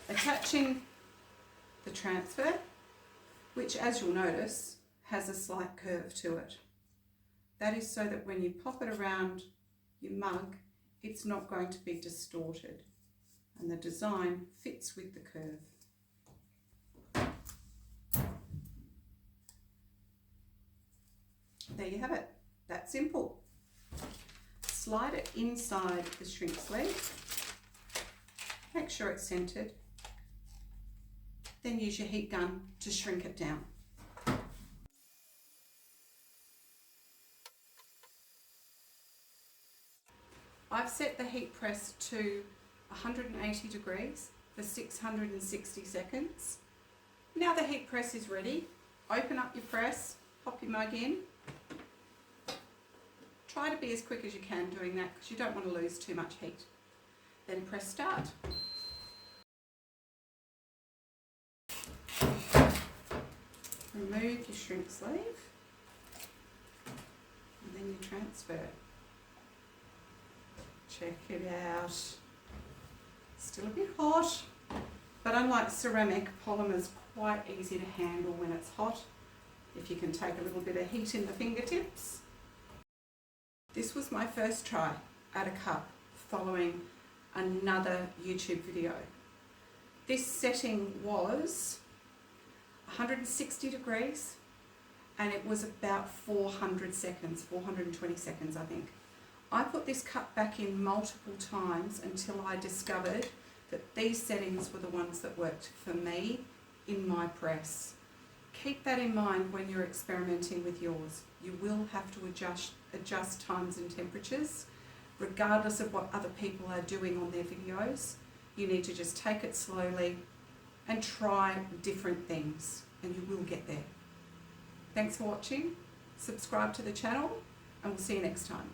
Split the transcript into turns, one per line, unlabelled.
attaching the transfer, which, as you'll notice, has a slight curve to it. That is so that when you pop it around your mug, it's not going to be distorted, and the design fits with the curve. There you have it. That's simple. Slide it inside the shrink sleeve. Make sure it's centered. Then use your heat gun to shrink it down. I've set the heat press to 180 degrees for 660 seconds. Now the heat press is ready. Open up your press, pop your mug in. Try to be as quick as you can doing that because you don't want to lose too much heat. Then press start. Remove your shrink sleeve and then you transfer. Check it out. Still a bit hot, but unlike ceramic, polymer's quite easy to handle when it's hot if you can take a little bit of heat in the fingertips. This was my first try at a cup following another YouTube video. This setting was 160 degrees and it was about 400 seconds, 420 seconds I think. I put this cup back in multiple times until I discovered that these settings were the ones that worked for me in my press. Keep that in mind when you're experimenting with yours. You will have to adjust times and temperatures. Regardless of what other people are doing on their videos, you need to just take it slowly and try different things and you will get there. Thanks for watching. Subscribe to the channel and we'll see you next time.